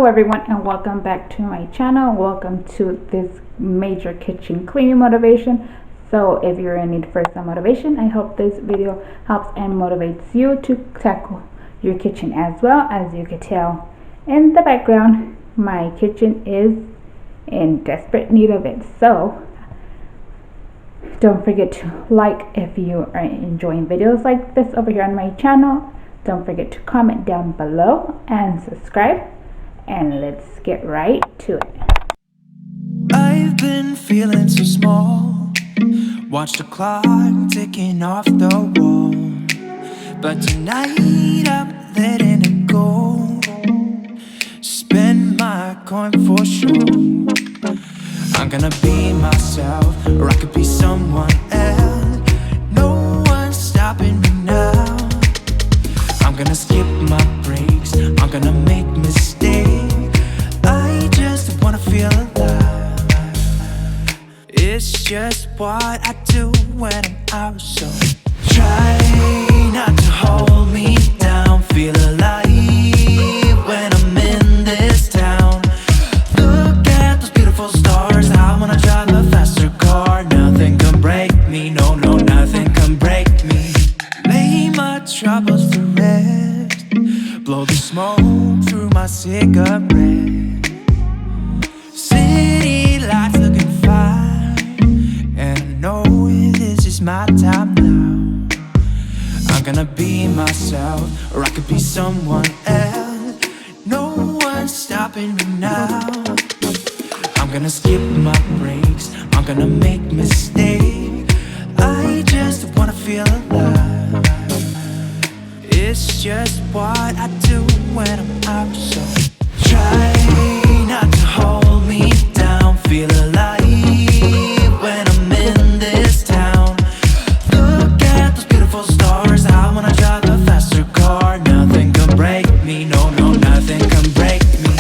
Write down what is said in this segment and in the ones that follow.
Hello everyone and welcome back to my channel. Welcome to this major kitchen cleaning motivation. So if you're in need for some motivation, I hope this video helps and motivates you to tackle your kitchen as well. As you can tell in the background, my kitchen is in desperate need of it. So don't forget to like if you are enjoying videos like this over here on my channel. Don't forget to comment down below and subscribe. And let's get right to it. I've been feeling so small. Watch the clock ticking off the wall. But tonight I'm letting it go. Spend my coin for sure. I'm gonna be myself, or I could be someone else. No one's stopping me now. I'm gonna skip my breaks, I'm gonna make mistakes. I just wanna feel alive. It's just what I do when I'm out. So try not to hold me down. Feel alive when I'm in this town. Look at those beautiful stars. I wanna drive a faster car. Nothing can break me, no, nothing can break me. Lay my troubles to rest. Blow the smoke through my cigarette. City lights looking fine, and I know this is my time now. I'm gonna be myself, or I could be someone else. No one's stopping me now. I'm gonna skip my breaks, I'm gonna make mistakes. I just wanna feel alive. It's just what I do when I'm out. So try not to hold me down. Feel alive when I'm in this town. Look at those beautiful stars. I wanna drive a faster car. Nothing can break me, no, nothing can break me.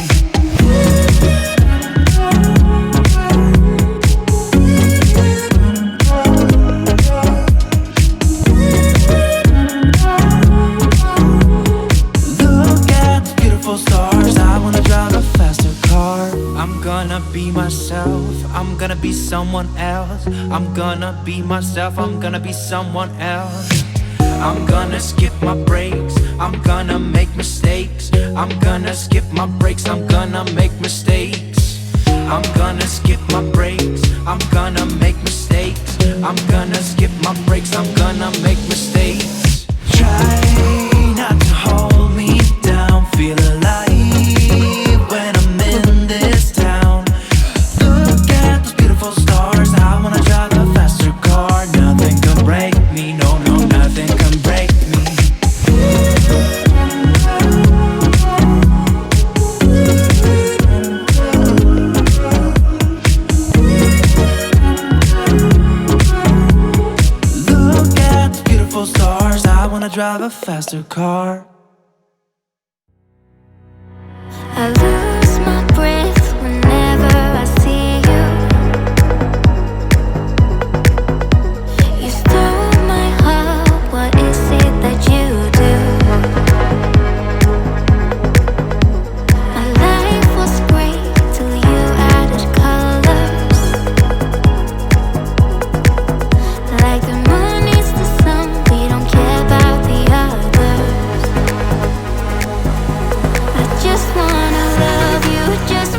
Stars, I wanna drive a faster car. I'm gonna be myself, I'm gonna be someone else. I'm gonna be myself, I'm gonna be someone else. I'm gonna skip my breaks, I'm gonna make mistakes. I'm gonna skip my breaks, I'm gonna make mistakes. I'm gonna skip my breaks, I'm gonna make mistakes. I'm gonna skip my breaks, I'm gonna make mistakes. Try not to hold me down. Feel alive when I'm in this town. Look at those beautiful stars. I wanna drive a faster car. Nothing can break me, no, nothing can break me. Look at those beautiful stars. I wanna drive a faster car. I lose my breath whenever I see you. You stole my heart, what is it that you do? My life was great till you added colors. Like the moon needs the sun, we don't care about the others. I just wanna love you, just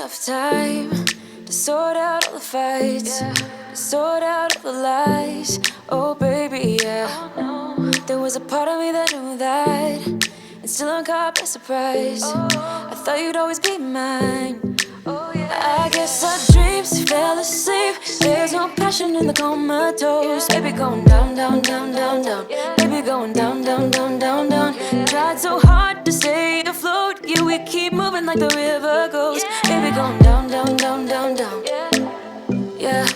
enough time to sort out all the fights, to sort out all the lies. Oh baby, yeah. There was a part of me that knew that, and still I'm caught by surprise. I thought you'd always be mine. I guess our dreams fell asleep. There's no passion in the comatose. Baby going down, down, down, down, down. Baby going down, down, down, down, down. Tried so hard to stay afloat. Yeah, we keep moving like the river goes. Baby going down, down, down, down, down. Yeah.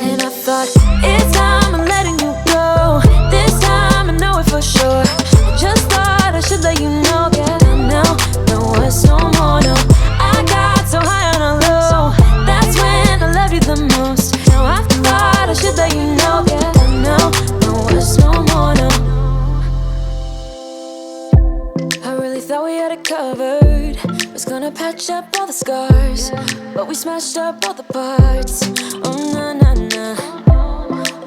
And I thought, it's time I'm letting you go. This time I know it for sure. I just thought I should let you know. Yeah, now, no, it's no more, no. I got so high on a low. That's when I loved you the most. Now I thought I should let you know. Yeah, now, no, it's no more, no. I really thought we had it covered. Was gonna patch up all the scars, but we smashed up all the parts. Oh, nah, nah, nah.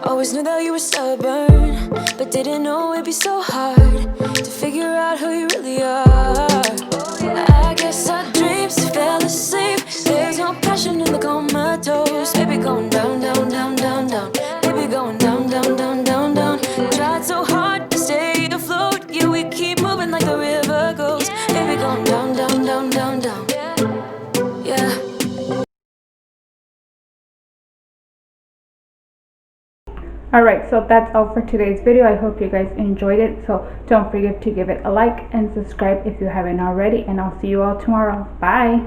Always knew that you were stubborn, but didn't know it'd be so hard to figure out who you really are. I guess our dreams fell asleep. There's no passion in the comatose. Baby going down, down, down, down, down. Baby going down, down, down, down, down. Tried so hard to stay afloat. Yeah, we keep moving like the river goes. Baby going down, down, down, down, down. Yeah. Alright, so that's all for today's video. I hope you guys enjoyed it. So don't forget to give it a like and subscribe if you haven't already. And I'll see you all tomorrow. Bye.